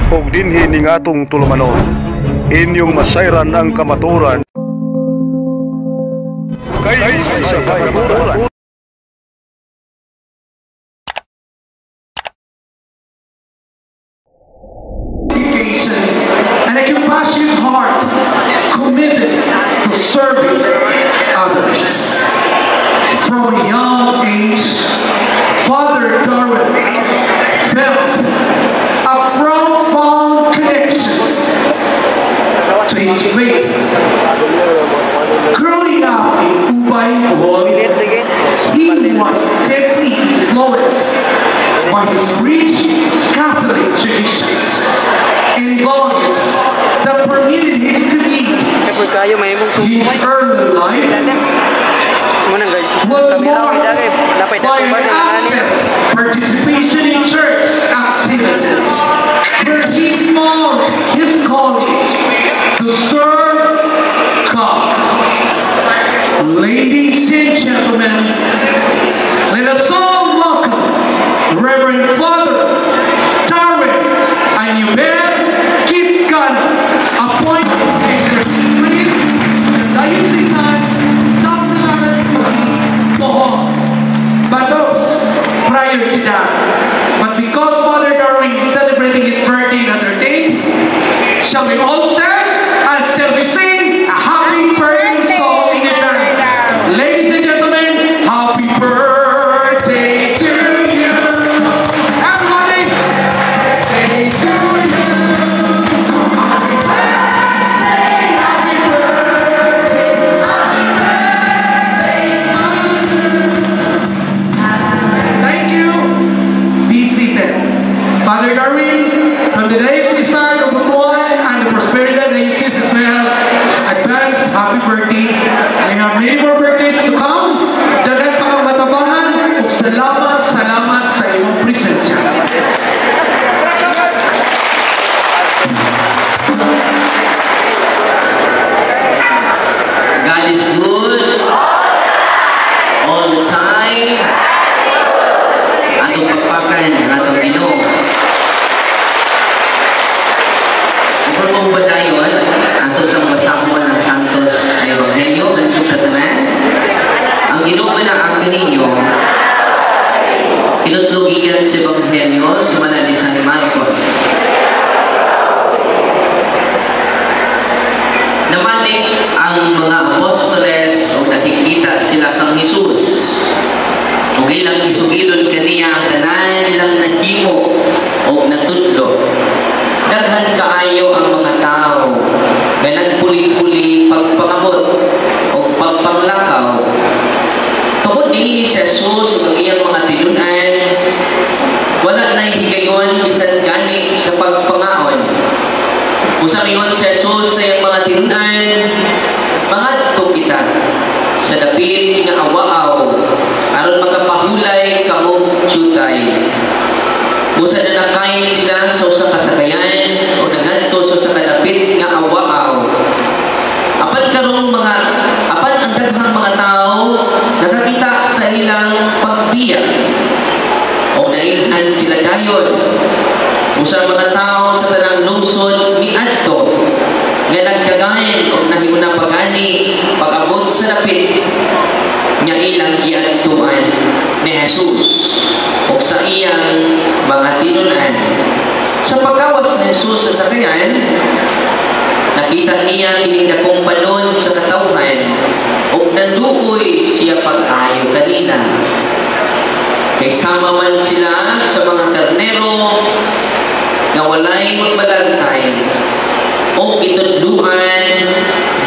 og dinhi ning atong tulumanon. Inyong masayran ang kamaturan. Kay sa kamaturan. And a compassionate heart committed to serving others. From a young age, Father Darwin felt a profound connection to his faith. Growing up in Ubay, Bohol, he was deeply influenced by his rich Catholic traditions and values that permeated his community. His early life was marked by an active participation in church activities, where he found his calling to serve God. Ladies and gentlemen, let us all welcome Reverend Father Darwin Anyubel Kitgana, appointed priest in the Diocesan Dr. City, Bohol. But those prior to that, but because Father Darwin is celebrating his birthday another day, shall we all stand and shall we sing a happy birthday song in advance? Ladies and gentlemen, happy birthday to you. Everybody, birthday to you. Happy birthday, happy birthday, happy birthday. Thank you. Be seated. Father Darwin, from the Diocese of Butuan and the Prosperity Diocese as well, advance happy birthday. We have many more birthdays to come. Dagan pa ang matabangan. Ug salamat sa iyong presensya. God is good all the time. Atong pagpakan, atong Ginoo. Kung mo ba tayo, ato sa basahon ng Santos Evangelio, ganito katanan, ang Ginoo na ang ninyo, tinutlugigan sa Evangelio, sumala ni San Marcos. Namalik ang mga apostoles o nakikita sila kang Jesus. Kung ilang isugilon kaniya ang tanan nilang nahimo o natudlo. Daghan kaayo ang mga tao na nagpuli-puli pagpangamot o pagpanglakaw. Tungkol din ni Jesus ng iyang mga tinunan, wala na higayon bisan gani sa pagpangaon. Usang ingon si Jesus sa iyang mga tinunan, mangadto kita sa dapit nga awaaw aron magapahulay kamong tiyutay. Usa na nakay sila sa usa ka sakayan o nagadto sa usa ka dapit nga awaaw. Apan ang daghang mga tao nakakita sa ilang pagbiya o nailhan sila dayon. Usa mga tao sa tanang lungsod miadto nga nagkagayan o nahimuna pagani pag-abot sa dapit nga ilang giadtuan ni Jesus o sa iyang mga tinunan. Sa pagkawas ni Jesus sa sakayan, nakita niya kining dakong panon sa katawhan o nanduoy siya pag-ayo kanina. Kay sama man sila sa mga karnero na walay magbalantay o itudluan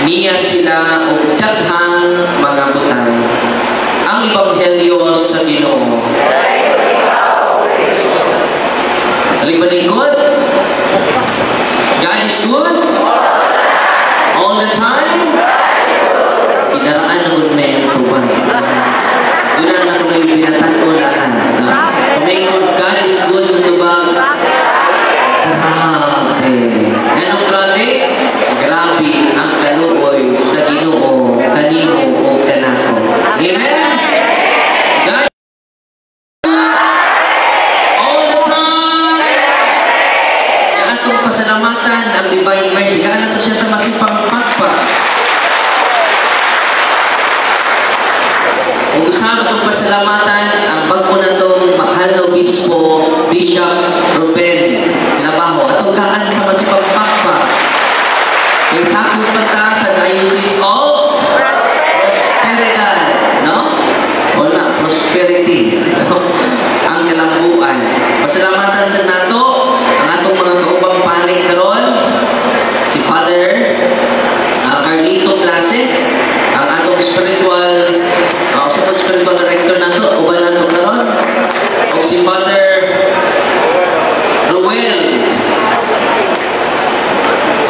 niya sila o daghang mga butang. Ang Ebanghelyo sa Ginoo. Balik-balikod. God is good all the time. Idaraan na kung may tuwan. Doon na kung may pinatanulaan. Kumaingon, God is good ito ba? Grabe. Ganong grabe? Grabe ang kaluoy sa Ginoo, kanino o kanako. Amen? God all the time. divine mercy. Gaano to siya sa masipang pagpa. Kung usama itong pasalamatan, ang bago na itong mahal na obispo, Bishop Ruben Labaho. At gaan sa masipang pagpa. May sakot pa ta sa Diocese of Prosperidad. No? Wala, prosperity. Ang kalambuan. Pasalamatan sa nato, ang atong mga kaubang panig karon, si Father Carlito Clase, ang atong spiritual director nato, uban nato karon, o si Father Ruel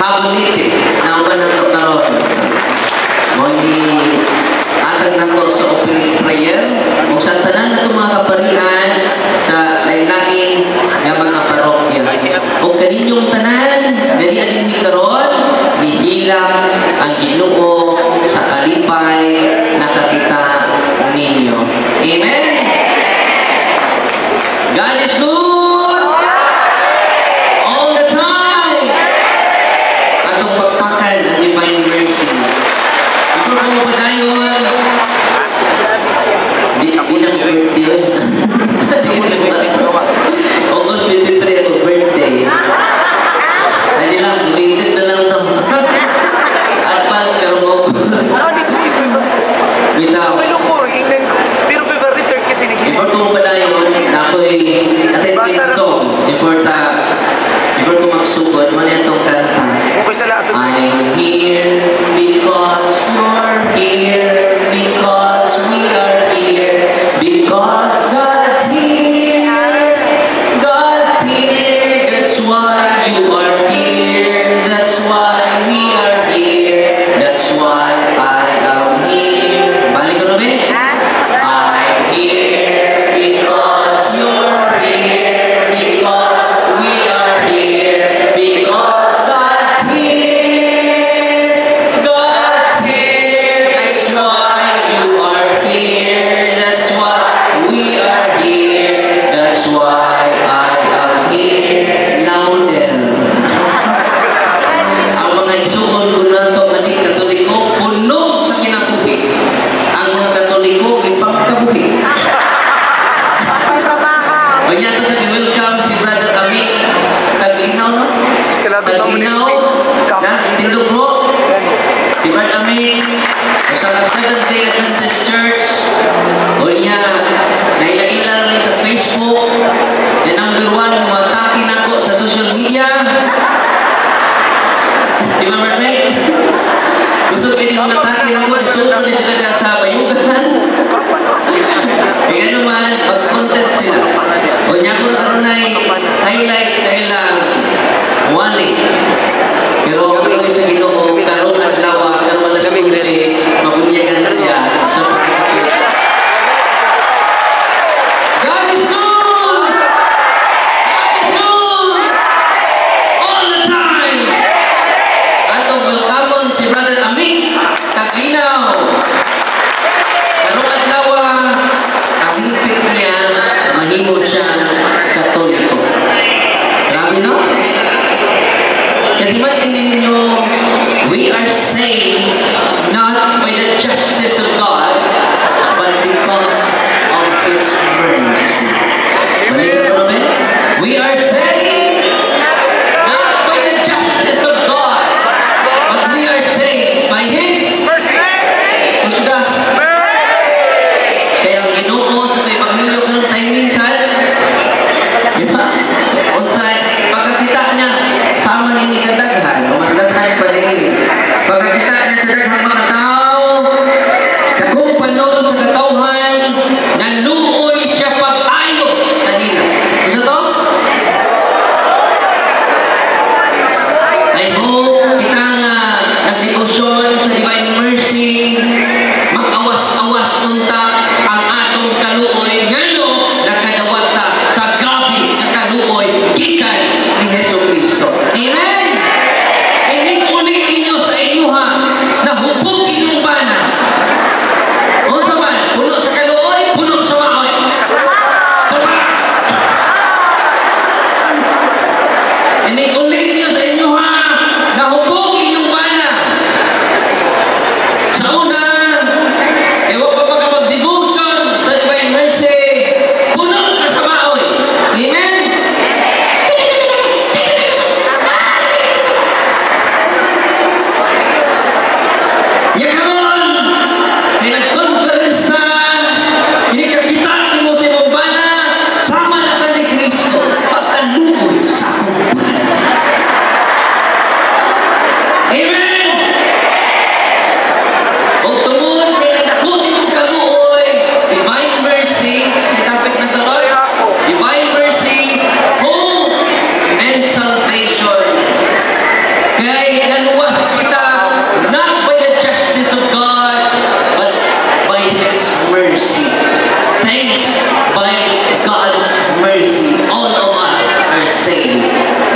Habonite, na uban nato karon. Muli atag nato sa opening prayer, o sa tanan nato mga kaparian sa lain-lain nga mga parokya. O kaninyong tanan, dali-alin ni karon, nihilang ang Ginoo sa kalipay na kakita ninyo. Amen? God is good all the time. Atong pagpakan ang divine mercy. Ito po pa tayo, di lang birthday. August 23 ako birthday. Hindi lang, related na lang ito. Advance ka mo. Bitaw. Pero February 3rd kasi nagiging. Before ko pa tayo, ako'y attending song. Before ko magsugod, muna itong kanta. Okay sa lahat. I'm here because you're here, because we are here, because God's here, God's here. That's why you are here, that's why we are here, that's why I am here. Balik ko namin. I'm here because you're here, because we are here, because God's here, God's here. That's why you are here, that's why we are here, that's why I am here. Louder. Ang mga isukon ko na ito, mali Katoliko, puno sa kinabuhi. Ang mga Katoliko, ipagkabuhi. Pagyato sa welcome si Brother Ami. Taglinaw, no? Taglinaw. Na, tindog mo. Si Brother Ami, sa Seventh-day Adventist Church. O niya, naila-ila rin sa Facebook. The number 1, matakin ako sa social media. Di ba, Marmay? Gusto kayo yung matakin ako, isupo din sila sa bayugan. Kaya naman, mag-content sila. O niya ko naroon na highlights sa ilang wali. Pero kami sa Ginoo, karoon at lawa, karoon na si mabunyagan siya sa pagkakita. God is good! God is good! All the time! Atong welcome si Brother Ami Taglinaw. Karoon at lawa, ang hipit niya, mahimo siya Katoliko. Grabe, no? Kaya diba ninyo, we are saved not by the justice of God, but because of His mercy. We are saved not by the justice of God, but we are saved by His mercy. Kusga. Kaya ang Ginoo sa may Evangelyo ng tayo minsan, diba? O sa pagkakita niya, sama niya ni kadaghan, o mas daghan pa rin. Pagkakita niya sa daghang mga tao,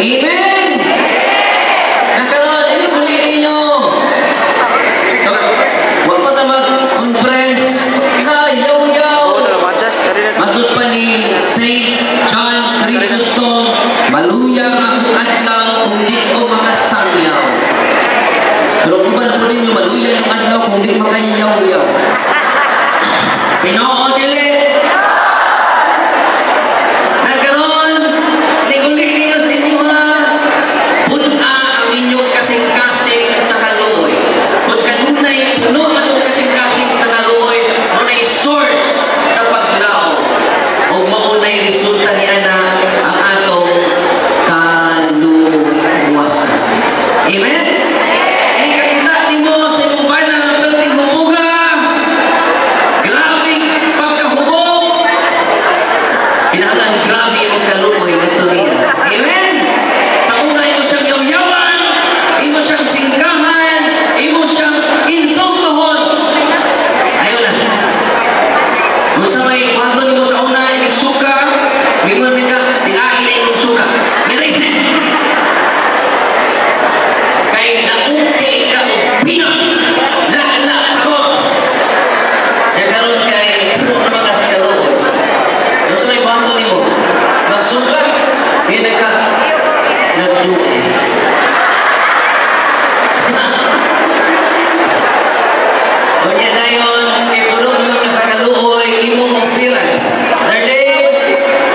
Amen! Nakaroon, ini kuliin nyo. So, wag pa na mag-conference. Yaw-yaw. Matod pa ni St. John Chrysostom, maluyang akong adlaw kung di ko makasangyaw. Pero kung ba na po ninyo, maluyang yung adlaw kung di makayaw-yaw. Pinoo nila. Nagkaroon, niguliin ninyo sa inyo na puna ang inyong kasing-kasing sa kaluoy. Kung kanunay, puno na itong kasing-kasing sa kaluoy, muna'y source sa paglaw. O maunay resulta ni Ana ang atong kaluwasan. Amen? Ikakita ninyo sa inyong bayan na perting humuga. Grabe pagkahubog. Kinahanglan grabe yung kaluoy ito niya. Amen? Sa una, imo siyang yaw-yawan, imo siyang singkahan, imo siyang insultohon. Ayaw na. Kung sa may kwanto nimo sa una, yung suka, mingon nila, tilain na yung suka. Nireset. Kaya naungkay ka o pinang, lala ako. Nagkaroon kay puno na mga kaluoy. Kung sa may kwanto nimo, magsuka, may nagluoy. Kanya na yun, may puno naman sa kaluoy, imong ofiran. Darling,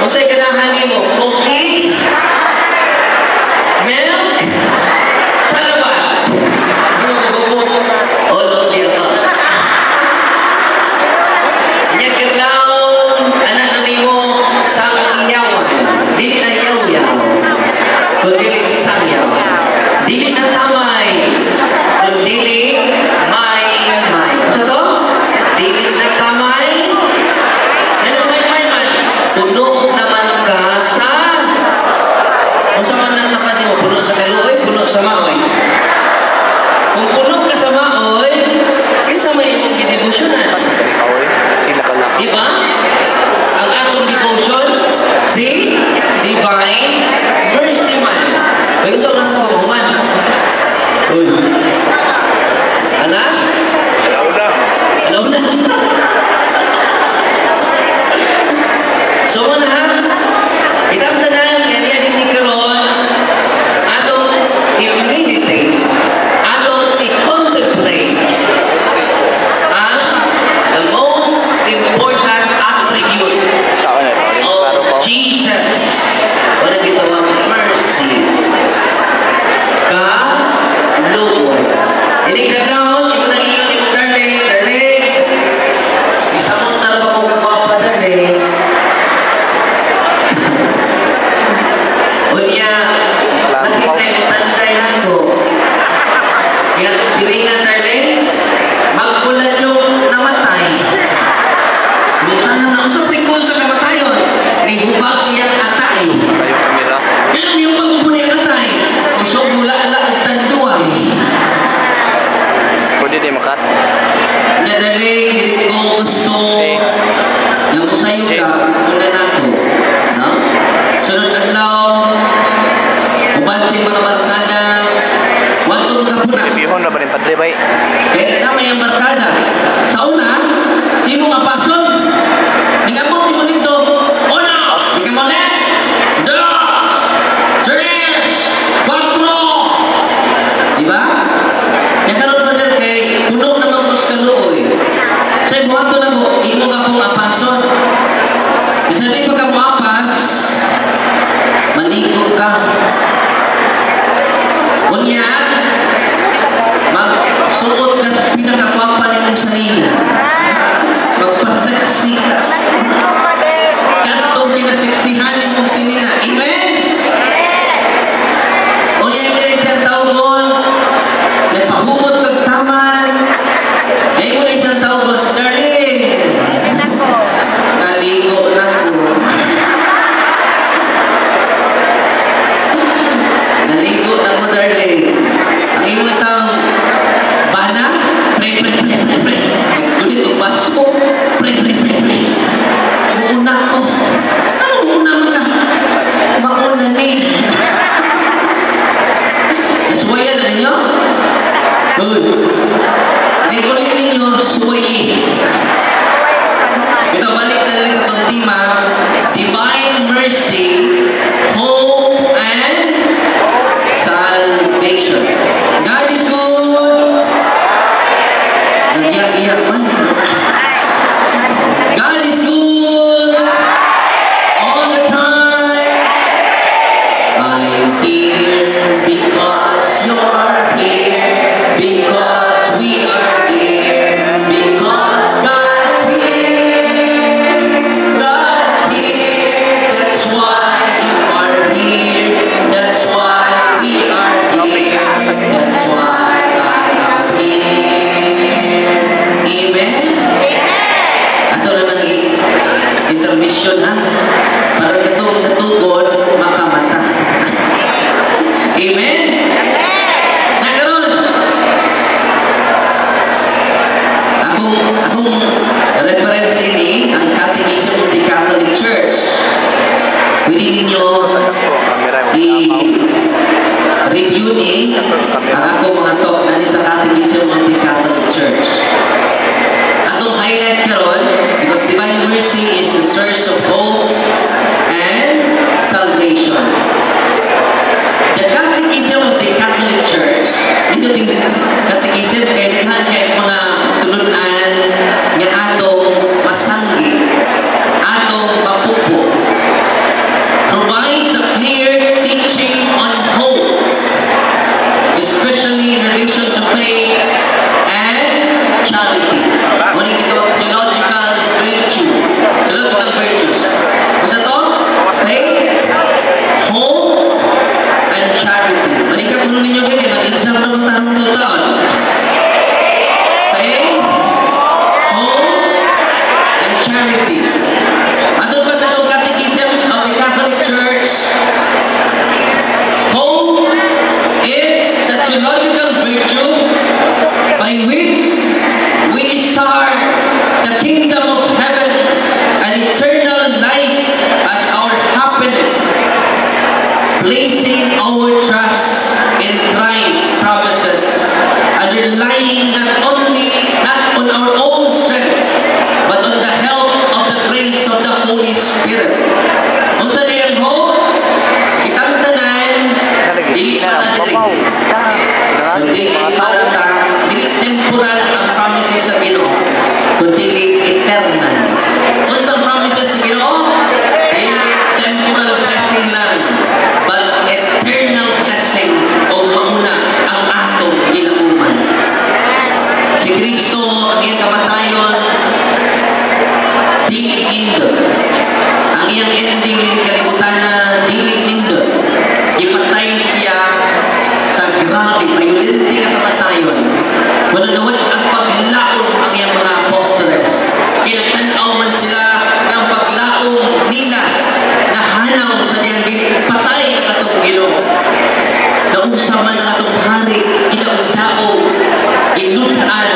kung sa'y kanahan mo, coffee, milk, salabat. Ano ka bubo? All of the above. Kanya kaglaon, anak na mo, sang iyawan. Dili na yaw-yaw. Kundi sangyaw. Dili na tamay. Kundi may. Sa to? Dili na tamay. Ano may man? Puno naman ka sa... Kung sa man ang naman mo, puno sa kaluoy, puno sa maoy. Kung puno ka sa maoy, isa may imong gidebosyonan. Diba? Ang atong devotion, si Divine Mercy Man. Pero sa oras ko, man. Uy. Alas? Alam na. So, man ha? Itamtanan, yan yan hindi karoon. Atong i-meditate. Atong i-contemplate. The most important attribute of Jesus. Wala gitawag mercy. Kaluoy. Hindi kaglaon, yung nag-iyon yung darling. Isamot na ba kung kagwapa darling? Unya, nakita yung tandayan ko. Kaya siringan darling, magpulan yung namatay. Bukan na usap ko sa kamatayon. Nihubag iyang atay. Kaya yung pagpupunin yung atay. Usap mula ang tanduay. Pwede di makat. Nadaling, hindi ko gusto na musayo ka, una na ako. No? Sunod adlaw, uban siya mga barkada, wato mga puna. Ibihon na ba rin padre bay? Kaya naman yung barkada. Sa una, di mo mapason. Di ka mo, di mo nito. Una, di ka mo left. Dos, tres, cuatro. Diba? Kaya karoon pa din kay puno naman mo sa kaluoy. Sa'yo buhato na mo, imo ka pong apason. Isa di pagka mo apas, maligo ka. Unya, magsuot ka sa pinakakwapa ni mong sarili. Magpaseksi ka. Katong pinaseksihan ni mong sinina. Amen? Unya, yung isang tawgon, nagpahumot pagtaman. Ngayon mo na isang tawgon, darling. Naligo na ko. Naligo na ko, darling. Ang iyong taong bana, pre. here because you're here, because we are here, because God's here, God's here. That's why you are here, that's why we are here, that's why I am here. Amen? Ato naman intermission ha. Para katong katugod, makamata. Amen? Nagkaroon. Akong reference ini, ang Catechism of the Catholic Church. Pwede ninyo i-review ni ang akong mga talk na sa Catechism of the Catholic Church. Atong highlight karon because divine mercy is the source of hope and salvation. The Catechism of the Catholic Church, ito yung Catechism kaya dinahan kaya mga tulunan nga atong masanggi, atong mapupo, provides a clear teaching on hope, especially in relation to faith and charity. Muna ito theological virtues. Basta to? Faith, hope, and charity. Muna ka puno ninyo din, mag-exam na magtanong taon. Faith, hope, and charity. Ato ba sa itong Catechism of the Catholic Church? Hope is the theological virtue by which we desire the kingdom of heaven and eternal life as our happiness, placing our trust in Christ's promises and relying not on our own strength but on the help of the grace of the Holy Spirit. Unsa diyan hope? Kitang tanan dili para diri. Dili para ta, dili temporal ang promises sa Ginoo, kundi eternal. Unsa ang promises sa Ginoo? Dili temporal blessing lang, but eternal blessing o mauna ang atong ginauman. Si Kristo ang iyang kamatayon dili indot. Ang iyang ending ni kalibutan na dili indot. Ipatay siya sa grabe, violente nga kamatayon. Wala naman ang paglaon ang iyang mga apostoles. Kinagtanaw man sila ng paglaon nila na hanaw sa diyang patay ang atong Ginoo. Naunsa man ang atong hari, ginaundaog, gilutan,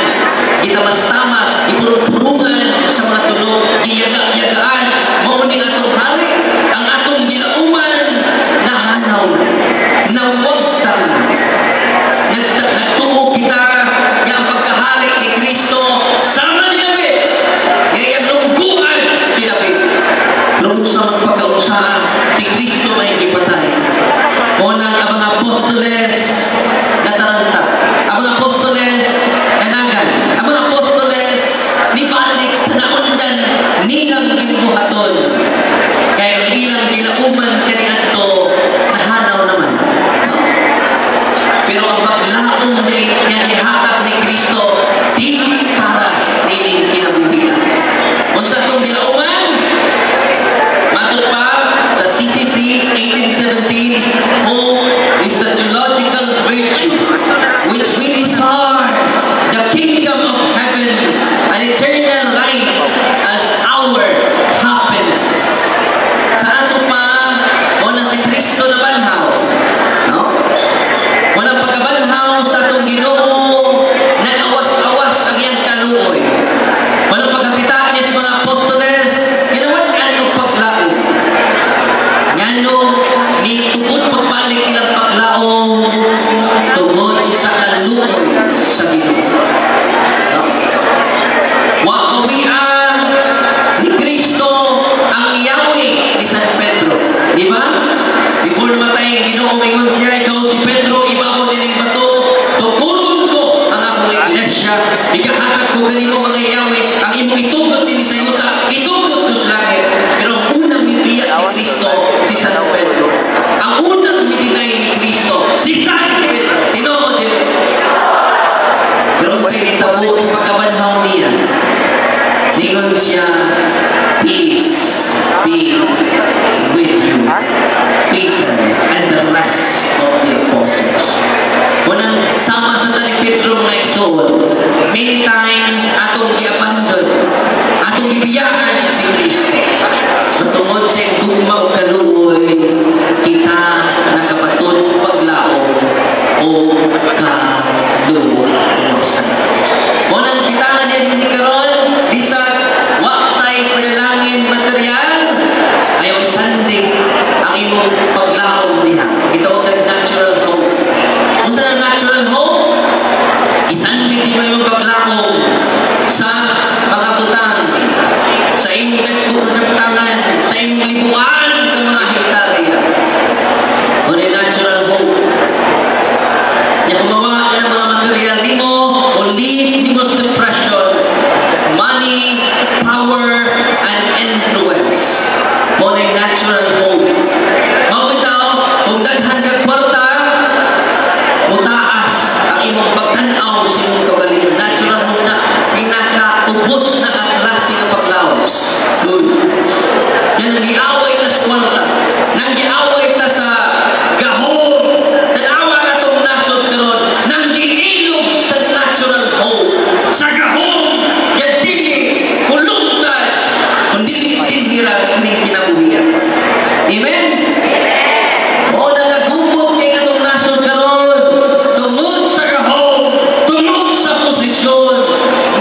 gitamas-tamas, gipurong-purungan sa mga tulog, giyaga-yagaan, mauning atong hari, ang atong ginauman na hanaw, na wagtang, nagtuo kita nga ang pagkahari ni Kristo sama ni David, ngayang lungguan si David. Lungsa ang pagkausaan, si Kristo may ipatay. Unang ang mga apostoles na taranta, ang mga apostoles na nagan, ang mga apostoles ni balik sa naundan nilang ginbuhaton. Kaya ilang gilauman kaniadto nahanaw naman. Pero ang paglaom niya ihatag ni Kristo dili para nining kinabuhian. Unsa tong gilauman? Matod pa sa CCC 1817, hope is the theological virtue which we desire the kingdom of heaven and eternal life as our happiness. Sa ato pa, una si Kristo na banhaw. No? Walang pagkabanhaw sa atong Ginoo Kaya kumawa ng mga material nimo o lead nimo sa depression, money, power, and influence. Mo na natural hope. Mawitaw, kung daghan kag kwarta, mutaas ang imong pagtanaw sa imong kabalin. Natural hope na pinakaubos na ang klase ng paglawas. Yan ang giaway na sa kwarta. Nang giaway ta sa gahom. Tanawa na itong nasod karon. Nang giilog sa natural hope. Sa gahom. Yan dili. Kulungtan. Kung dili tindiran ng kinabuhian. Amen? O nagagubog ng itong nasod karon. Tungod sa gahom. Tungod sa posisyon.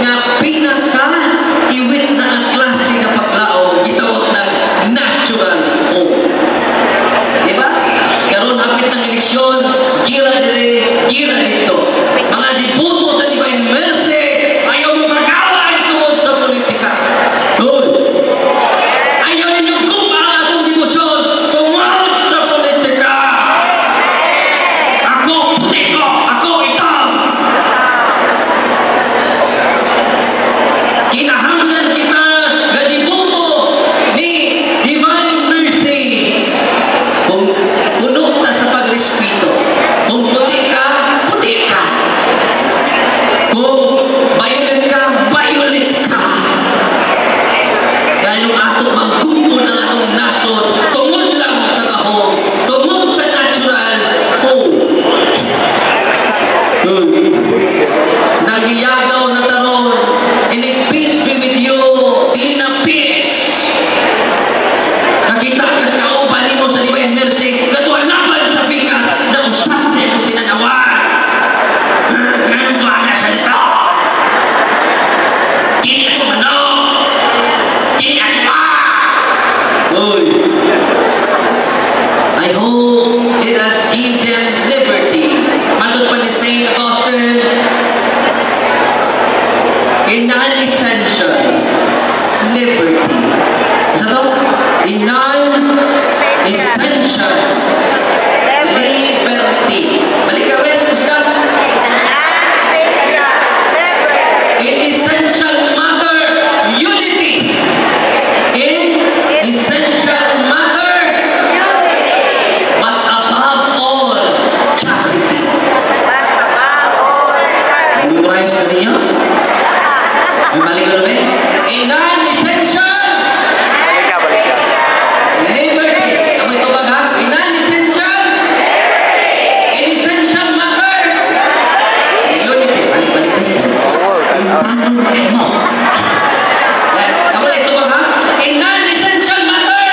Nga pinaka-iwit na ang klase na paglaong. Gitawag na natural hope. Diba? Karon hapit ng eleksyon, gira dire, gira dito. Mga diputo sa Divine Mercy, ayaw magagawa tungod sa politika. Doon. Ayaw ninyong kuha ang atong debosyon tungod sa politika. Ako putiko, ako itam. Kinahanglan kita na diputo ni Divine Mercy. Kung puno ta sa pagrespeto, kung puti ka, puti ka. Kung violent ka, violent ka. Dahil yung ato magkupo ng atong nasod, tungod lang sa kahong, tungod sa natural hope. Nagyagaw na taron, and if peace be with you, di na peace. Nakita ka sa kauban mo sa Divine Mercy, natualaman sa bigas na usap na itong tinanawan. Ngayon ko ang nasalita. Kini ako ano? Kini ako ba? Uy. I hope it has given them liberty. Matod pa ni St. Augustine, in non-essential liberty. Isa to? In non-essential liberty. Balik ka rin, gusto? In essential matter, unity. In essential matter, but above all, charity. Memorize na niyo? Balik ka rin? In non-essential Balik ka. liberty. Ano ito ba ha? In non-essential, in essential matter, unity. Balik. Tanong kayo mo. Kamu na ito ba ha? In non-essential matter,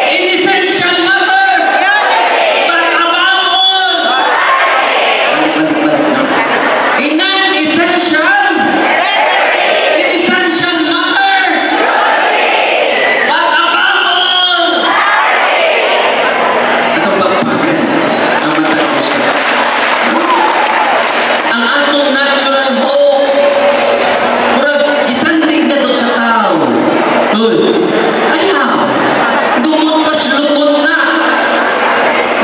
in essential matter, but above all, in non-essential, in essential matter, but above all, atong pagpagan ang matapos na. Ang atong natural hope, murag isandig na to sa tao. Ayaw, dumot pa siya lupot na.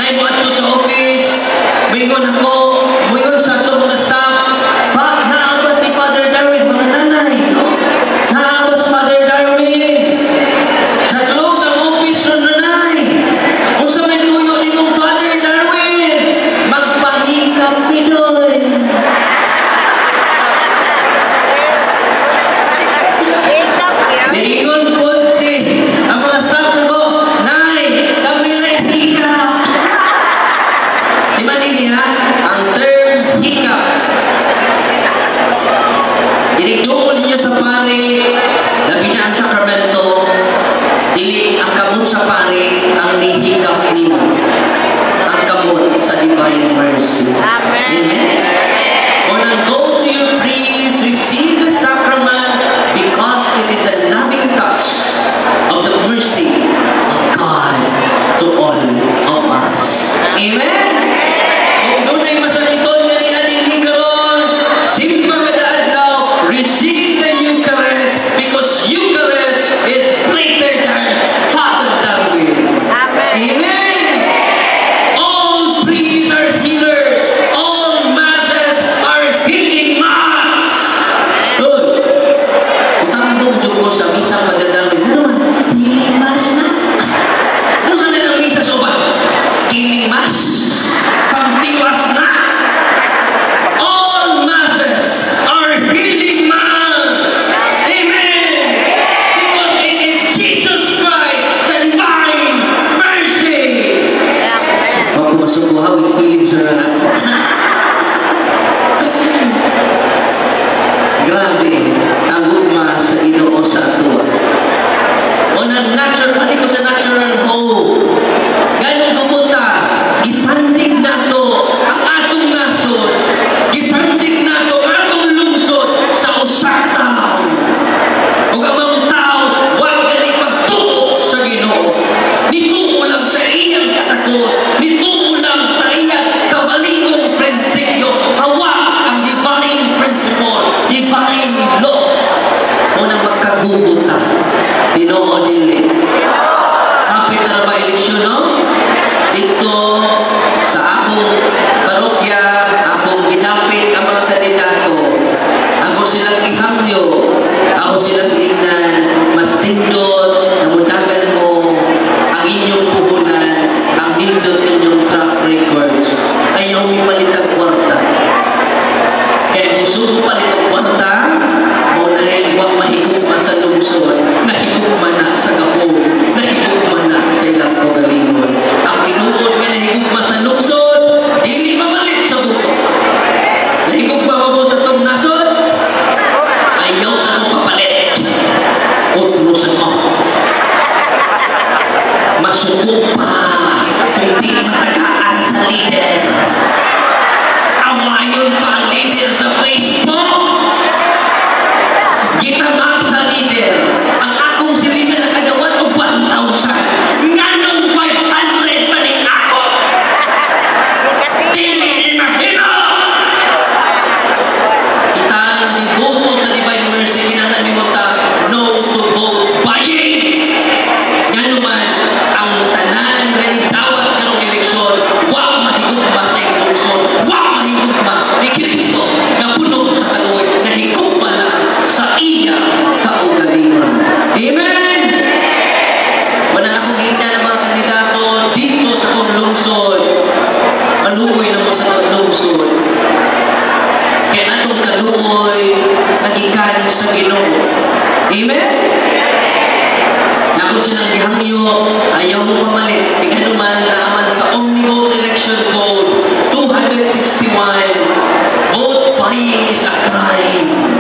Naibuat ko sa office, mingon ako, mingon sa atong mga staff, naaba si Father Darwin, mga nanay, no? Naaba si Father Darwin. Sa close ang office ng nanay. Kung sa may tuyo ni mong Father Darwin, magpahikap pidoy. Niingon po ang mga staff na ko, Nay, kami lang hikap. Di ba niya ang term hikap? Inigdoon ninyo sa pare, labi na ang sakramento, dili ang kamot sa pare, ang nihikap nimo. Ang kamot sa Divine Mercy. Amen. Or now go to your priest, receive the sacrament, because it is the loving touch of the mercy of God to all of us. Amen? Kung doon ay masakiton na ni Adin Hikaron, simpa kada adlaw, receive the Eucharist, Pagtiwas na. All masses are healing mass. Amen. Because it is Jesus Christ, the divine mercy. Huwag ko masubuha with feelings around. Grabe ang ugma sa Ginoo sa ato. O natural, balik ko sa natural hope. Ganong gumuta, gisandig na to ang atong nasod, gisandig na to ang atong lungsod sa usak tao. O gamang tao, huwag gani pagtuo sa Ginoo. Nituo lang sa iyang katakos, nituo lang sa iyang kabaligong prinsipyo. Hawak ang divine principle, divine law. O nang magkagubuta, Ginoo dili. Kapit na ba eleksyon, no? Dito sa akong parokya, akong gidapit ang mga kandidato. Ako silang ihamyo, ako silang ignan, mas tindot, namudagan mo ang inyong puhunan, ang tindot ninyong track records. Ayaw may palitag kwarta. Kaya kung subo palitag kwarta, maunahin huwag mahigugma sa lungsod, nahigugma na sa gahong, nahigugma na sa ilang kagalingon. Ang tinuod nga nahigugma sa lungsod, dili mamalit sa buto. Nahigugma mo sa tong nasod, ayaw sa mong papalit. Utrusan mo. Masuko pa kung di matagaan sa leader. Awayon pa ang leader sa Facebook. Gitamang sa leader. Ang akong silina na kadawat o 1,000. Nganong 500 pa rin ako. Dili imahino. Kita ni voto sa divine mercy. Kinanami mo ta, no to vote buying. Ngano man, ang tanan na idawat karong eleksyon, wag mahigugma sa eleksyon, wag mahigugma ni Kristo na punog sa kaluoy, na higugma na sa iya kaugalingon. Amen! Wala akong gita ng mga kandidato dito sa kong lungsod. Maluoy na mo sa kong lungsod. Kaya atong kaluoy nagikan sa Ginoo. Amen? Ako silang gihamyo, ayaw mo pamalit. Ikaw naman naaman sa Omnibus Election Code 261, vote buying is a crime.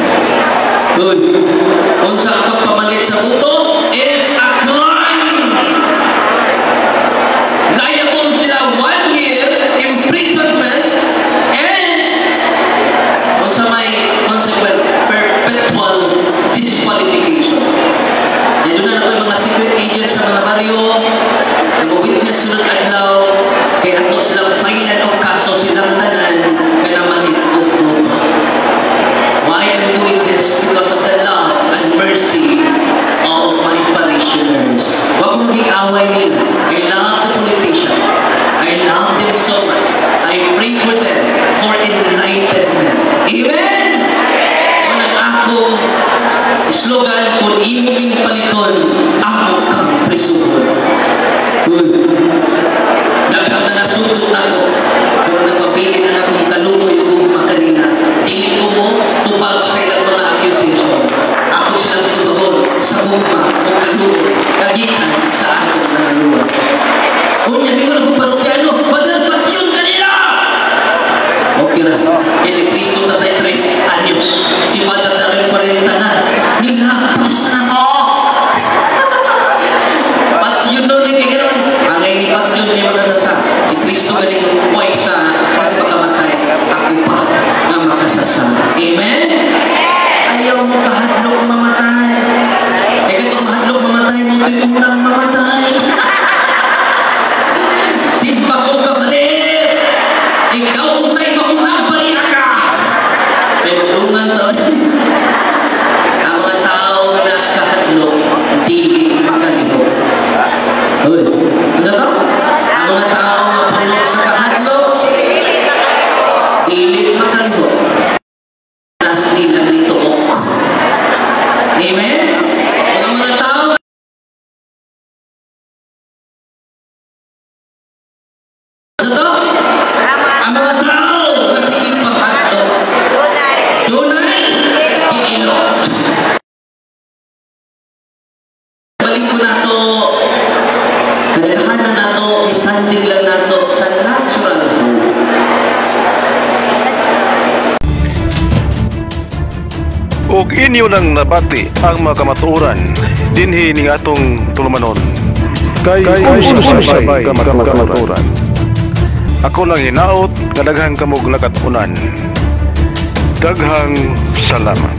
Good. Kung sa pagpamalit sa buto is a crime. Liable sila 1 year imprisonment and kung sa may consequent perpetual disqualification. Yan doon na ako yung mga secret agents sa mga baryo na mag-witness sunod adlaw kaya ato silang filean o kaso silang tanan ka naman itututo. Why I'm doing this? Because of the love and mercy of my parishioners. Huwag kong maging away nila. I love the politician. I love them so much. I pray for them for enlightenment. Amen! Unang akong slogan, kung iming paliton, ako kang prisuhon. Good. Daghang na nasutot ako. ug inyo nang nabati ang mga kamatuoran dinhi ning atong tulumanon. Kay unsay kamatuoran. Ako lang hinaot nga daghang kamog nakatunan. Daghang salamat.